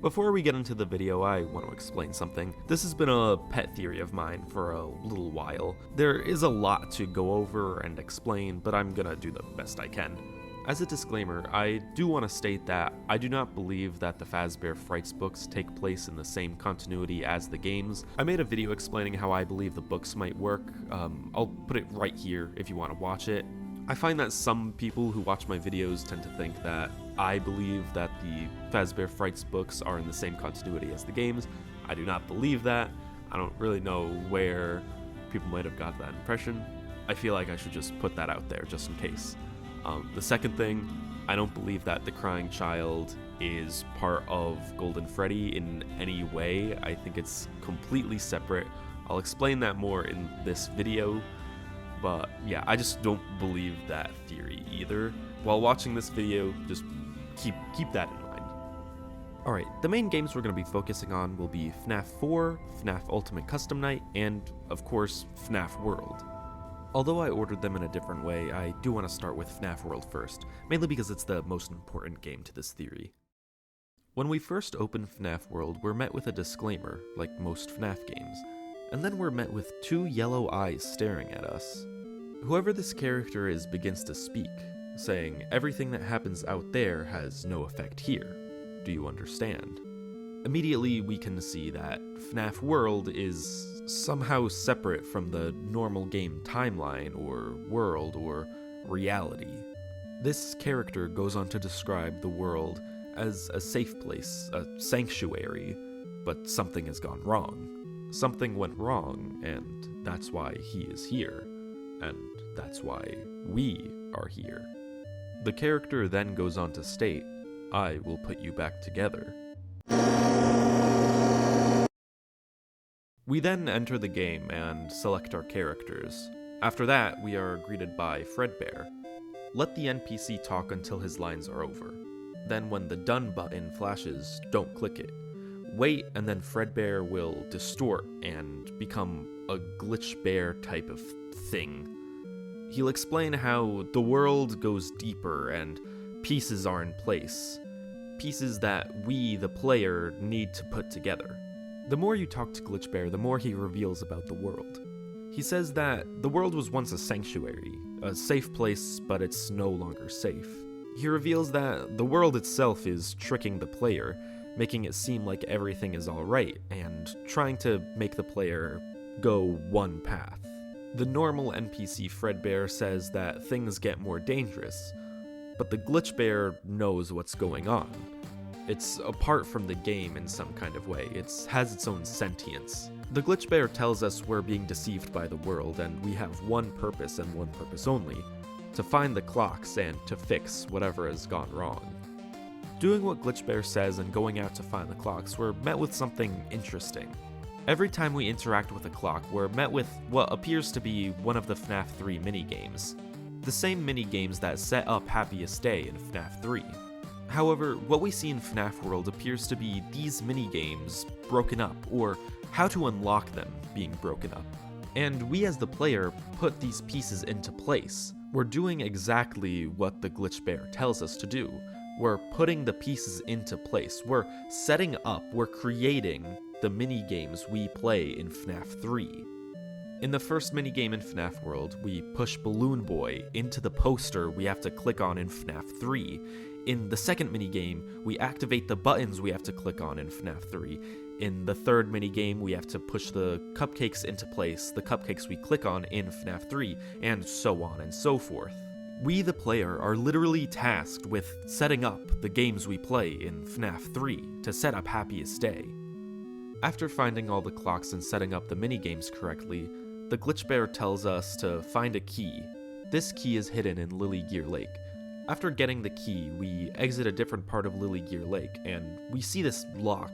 Before we get into the video, I want to explain something. This has been a pet theory of mine for a little while. There is a lot to go over and explain, but I'm gonna do the best I can. As a disclaimer, I do want to state that I do not believe that the Fazbear Frights books take place in the same continuity as the games. I made a video explaining how I believe the books might work. I'll put it right here if you want to watch it. I find that some people who watch my videos tend to think that I believe that the Fazbear Frights books are in the same continuity as the games. I do not believe that. I don't really know where people might have got that impression. I feel like I should just put that out there just in case. The second thing, I don't believe that the crying child is part of Golden Freddy in any way. I think it's completely separate. I'll explain that more in this video. But yeah, I just don't believe that theory either. While watching this video, just keep that in mind. Alright, the main games we're going to be focusing on will be FNaF 4, FNaF Ultimate Custom Night, and of course, FNaF World. Although I ordered them in a different way, I do want to start with FNaF World first, mainly because it's the most important game to this theory. When we first open FNaF World, we're met with a disclaimer, like most FNaF games, and then we're met with two yellow eyes staring at us. Whoever this character is begins to speak, saying, "Everything that happens out there has no effect here. Do you understand?" Immediately we can see that FNaF World is somehow separate from the normal game timeline or world or reality. This character goes on to describe the world as a safe place, a sanctuary, but something has gone wrong. Something went wrong, and that's why he is here, and that's why we are here. The character then goes on to state, "I will put you back together." We then enter the game and select our characters. After that, we are greeted by Fredbear. Let the NPC talk until his lines are over. Then when the done button flashes, don't click it. Wait, and then Fredbear will distort and become a glitch bear type of thing. He'll explain how the world goes deeper and pieces are in place. Pieces that we, the player, need to put together. The more you talk to Glitch Bear, the more he reveals about the world. He says that the world was once a sanctuary, a safe place, but it's no longer safe. He reveals that the world itself is tricking the player, making it seem like everything is alright, and trying to make the player go one path. The normal NPC Fredbear says that things get more dangerous, but the Glitch Bear knows what's going on. It's apart from the game in some kind of way. It has its own sentience. The Glitch Bear tells us we're being deceived by the world, and we have one purpose and one purpose only: to find the clocks and to fix whatever has gone wrong. Doing what Glitch Bear says and going out to find the clocks, we're met with something interesting. Every time we interact with a clock, we're met with what appears to be one of the FNaF 3 minigames. The same minigames that set up Happiest Day in FNaF 3. However, what we see in FNaF World appears to be these minigames broken up, or how to unlock them being broken up. And we as the player put these pieces into place. We're doing exactly what the Glitch Bear tells us to do. We're putting the pieces into place. We're setting up, we're creating the minigames we play in FNaF 3. In the first minigame in FNaF World, we push Balloon Boy into the poster we have to click on in FNaF 3. In the second minigame, we activate the buttons we have to click on in FNaF 3. In the third minigame, we have to push the cupcakes into place, the cupcakes we click on in FNaF 3, and so on and so forth. We, the player, are literally tasked with setting up the games we play in FNaF 3 to set up Happiest Day. After finding all the clocks and setting up the minigames correctly, the Glitch Bear tells us to find a key. This key is hidden in Lily Gear Lake. After getting the key, we exit a different part of Lily Gear Lake, and we see this lock.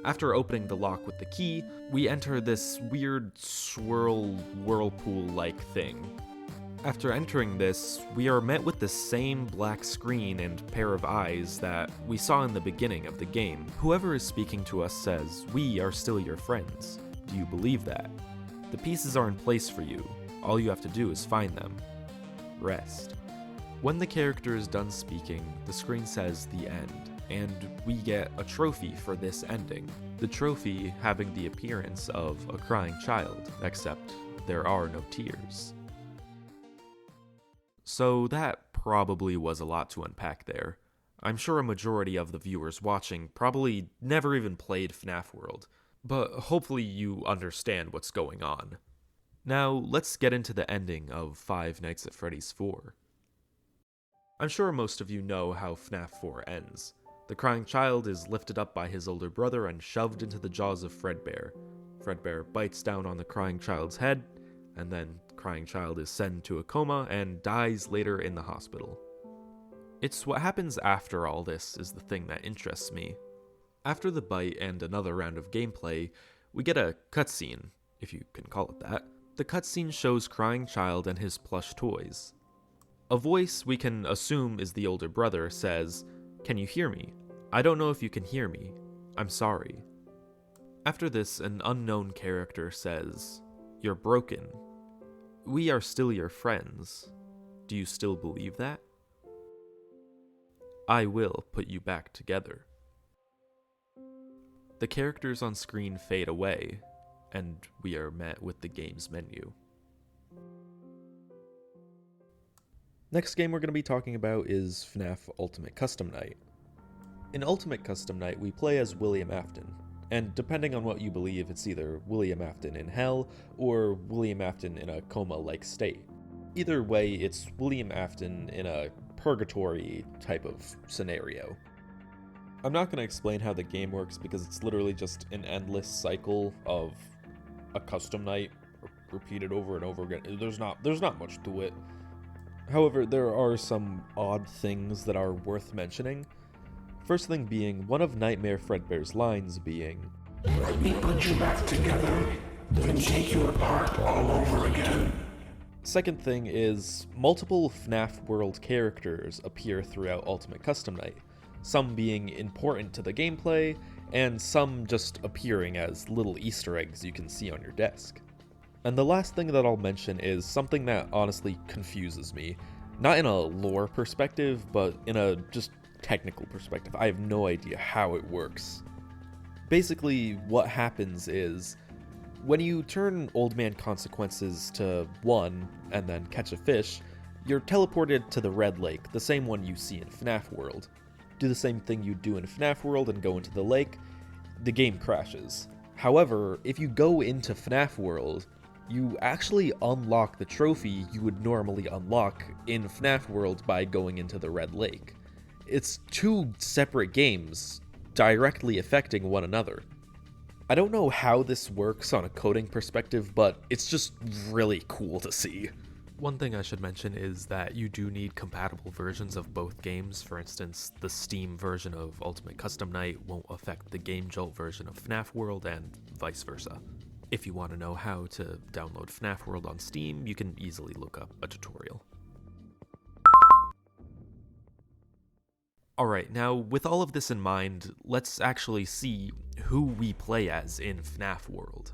After opening the lock with the key, we enter this weird whirlpool-like thing. After entering this, we are met with the same black screen and pair of eyes that we saw in the beginning of the game. Whoever is speaking to us says, "We are still your friends. Do you believe that? The pieces are in place for you. All you have to do is find them. Rest." When the character is done speaking, the screen says "the end." and we get a trophy for this ending. The trophy having the appearance of a crying child, except there are no tears. So that probably was a lot to unpack there. I'm sure a majority of the viewers watching probably never even played FNaF World, but hopefully you understand what's going on. Now, let's get into the ending of Five Nights at Freddy's 4. I'm sure most of you know how FNaF 4 ends. The crying child is lifted up by his older brother and shoved into the jaws of Fredbear. Fredbear bites down on the crying child's head, and then the crying child is sent to a coma and dies later in the hospital. It's what happens after all this is the thing that interests me. After the bite and another round of gameplay, we get a cutscene, if you can call it that. The cutscene shows crying child and his plush toys. A voice we can assume is the older brother says, "Can you hear me? I don't know if you can hear me. I'm sorry." After this, an unknown character says, "You're broken. We are still your friends. Do you still believe that? I will put you back together." The characters on screen fade away, and we are met with the game's menu. Next game we're going to be talking about is FNaF Ultimate Custom Night. In Ultimate Custom Night, we play as William Afton, and depending on what you believe, it's either William Afton in hell or William Afton in a coma-like state. Either way, it's William Afton in a purgatory type of scenario. I'm not going to explain how the game works because it's literally just an endless cycle of a custom night repeated over and over again. There's not much to it. However, there are some odd things that are worth mentioning. First thing being, one of Nightmare Fredbear's lines being, "Let me put you back together, then take you apart all over again." Second thing is, multiple FNaF World characters appear throughout Ultimate Custom Night, some being important to the gameplay, and some just appearing as little Easter eggs you can see on your desk. And the last thing that I'll mention is something that honestly confuses me, not in a lore perspective, but in a just technical perspective. I have no idea how it works. Basically, what happens is, when you turn Old Man Consequences to 1 and then catch a fish, you're teleported to the Red Lake, the same one you see in FNaF World. Do the same thing you do in FNaF World and go into the lake, the game crashes. However, if you go into FNaF World, you actually unlock the trophy you would normally unlock in FNaF World by going into the Red Lake. It's two separate games, directly affecting one another. I don't know how this works on a coding perspective, but it's just really cool to see. One thing I should mention is that you do need compatible versions of both games. For instance, the Steam version of Ultimate Custom Night won't affect the Game Jolt version of FNaF World, and vice versa. If you want to know how to download FNaF World on Steam, you can easily look up a tutorial. Alright, now with all of this in mind, let's actually see who we play as in FNaF World.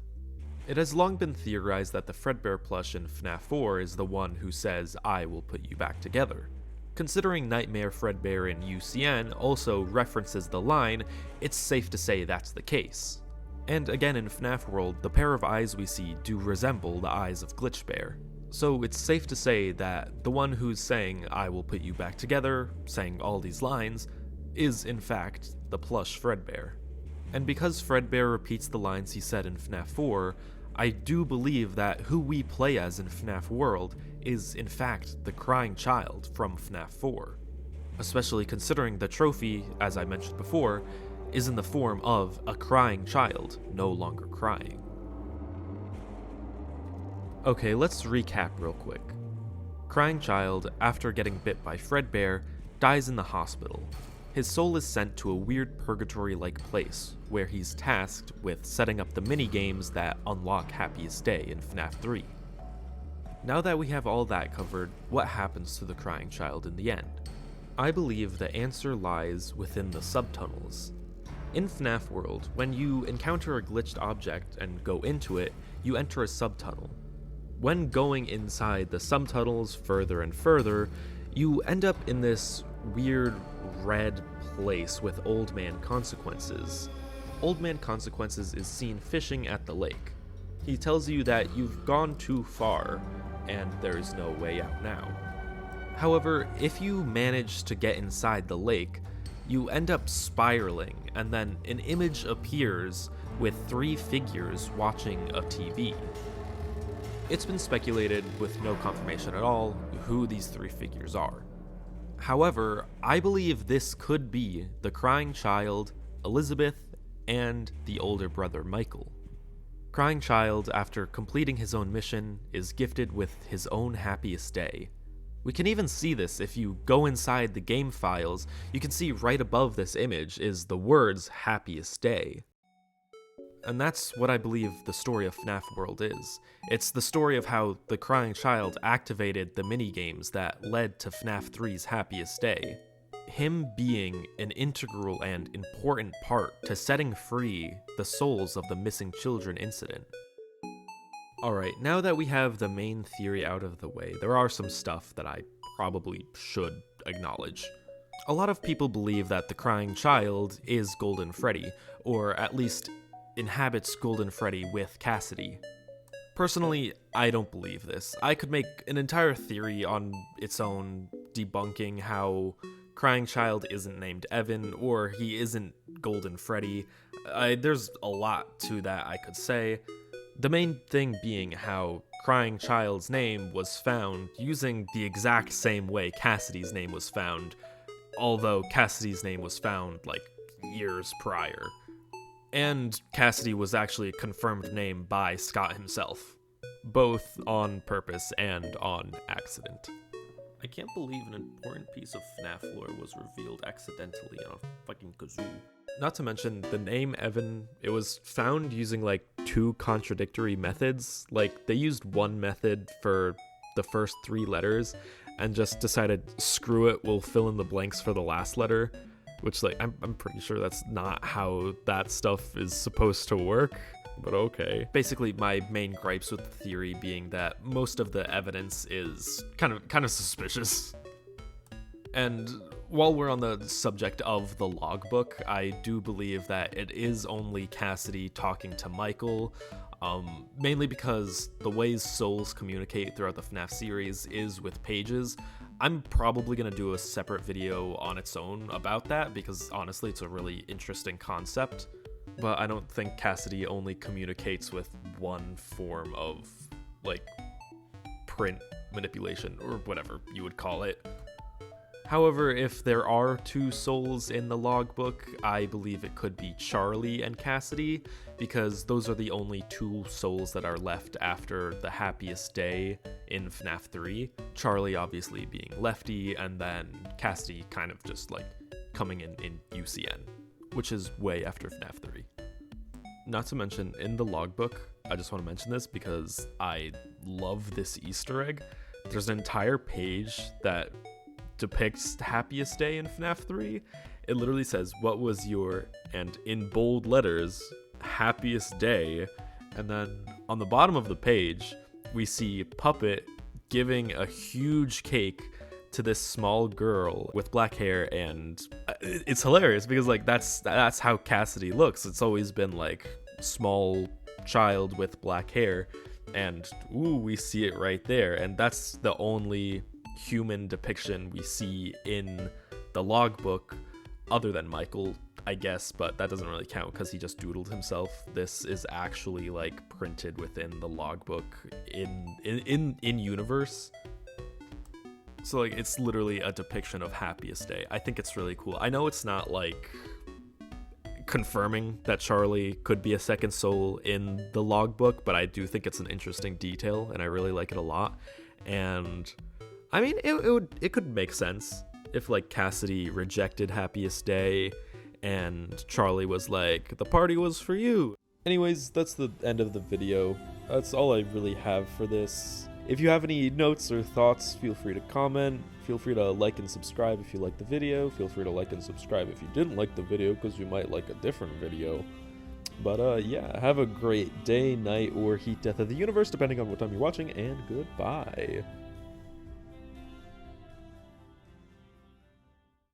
It has long been theorized that the Fredbear plush in FNaF 4 is the one who says, "I will put you back together." Considering Nightmare Fredbear in UCN also references the line, it's safe to say that's the case. And again in FNaF World, the pair of eyes we see do resemble the eyes of Glitchbear. So it's safe to say that the one who's saying, "I will put you back together," saying all these lines, is in fact the plush Fredbear. And because Fredbear repeats the lines he said in FNaF 4, I do believe that who we play as in FNaF World is in fact the crying child from FNaF 4. Especially considering the trophy, as I mentioned before, is in the form of a crying child, no longer crying. Okay, let's recap real quick. Crying child, after getting bit by Fredbear, dies in the hospital. His soul is sent to a weird purgatory-like place, where he's tasked with setting up the mini-games that unlock Happiest Day in FNaF 3. Now that we have all that covered, what happens to the crying child in the end? I believe the answer lies within the subtunnels. In FNaF World, when you encounter a glitched object and go into it, you enter a subtunnel. When going inside the subtunnels further and further, you end up in this weird red place with Old Man Consequences. Old Man Consequences is seen fishing at the lake. He tells you that you've gone too far, and there's no way out now. However, if you manage to get inside the lake, you end up spiraling, and then an image appears with 3 figures watching a TV. It's been speculated, with no confirmation at all, who these 3 figures are. However, I believe this could be the crying child, Elizabeth, and the older brother Michael. Crying child, after completing his own mission, is gifted with his own happiest day. We can even see this if you go inside the game files. You can see right above this image is the words happiest day. And that's what I believe the story of FNaF World is. It's the story of how the crying child activated the minigames that led to FNaF 3's happiest day. Him being an integral and important part to setting free the souls of the missing children incident. Alright, now that we have the main theory out of the way, there are some stuff that I probably should acknowledge. A lot of people believe that the crying child is Golden Freddy, or at least inhabits Golden Freddy with Cassidy. Personally, I don't believe this. I could make an entire theory on its own debunking how Crying Child isn't named Evan, or he isn't Golden Freddy. There's a lot to that I could say. The main thing being how Crying Child's name was found using the exact same way Cassidy's name was found, although Cassidy's name was found like years prior. And Cassidy was actually a confirmed name by Scott himself, both on purpose and on accident. I can't believe an important piece of FNaF lore was revealed accidentally on a fucking kazoo. Not to mention, the name Evan, it was found using like 2 contradictory methods. Like, they used one method for the first 3 letters and just decided, screw it, we'll fill in the blanks for the last letter. Which, like, I'm pretty sure that's not how that stuff is supposed to work, but okay. Basically, my main gripes with the theory being that most of the evidence is kind of suspicious. And while we're on the subject of the logbook, I do believe that it is only Cassidy talking to Michael, mainly because the ways souls communicate throughout the FNaF series is with pages. I'm probably going to do a separate video on its own about that, because honestly it's a really interesting concept, but I don't think Cassidy only communicates with one form of, like, print manipulation, or whatever you would call it. However, if there are 2 souls in the logbook, I believe it could be Charlie and Cassidy, because those are the only 2 souls that are left after the happiest day in FNaF 3. Charlie obviously being Lefty, and then Cassidy kind of just like coming in UCN, which is way after FNaF 3. Not to mention, in the logbook, I just want to mention this because I love this Easter egg. There's an entire page that depicts happiest day in FNaF 3. It literally says, what was your, and in bold letters, happiest day, and then on the bottom of the page we see Puppet giving a huge cake to this small girl with black hair, and it's hilarious because like that's how Cassidy looks. It's always been like small child with black hair, and ooh, we see it right there, and that's the only human depiction we see in the logbook other than Michael, I guess, but that doesn't really count because he just doodled himself. This is actually like printed within the logbook in universe. So like it's literally a depiction of happiest day. I think it's really cool. I know it's not like confirming that Charlie could be a second soul in the logbook, but I do think it's an interesting detail and I really like it a lot. And I mean, it could make sense if like Cassidy rejected happiest day and Charlie was like, the party was for you. Anyways, that's the end of the video. That's all I really have for this. If you have any notes or thoughts, feel free to comment. Feel free to like and subscribe if you liked the video. Feel free to like and subscribe if you didn't like the video, because you might like a different video. But yeah, have a great day, night, or heat death of the universe, depending on what time you're watching, and goodbye.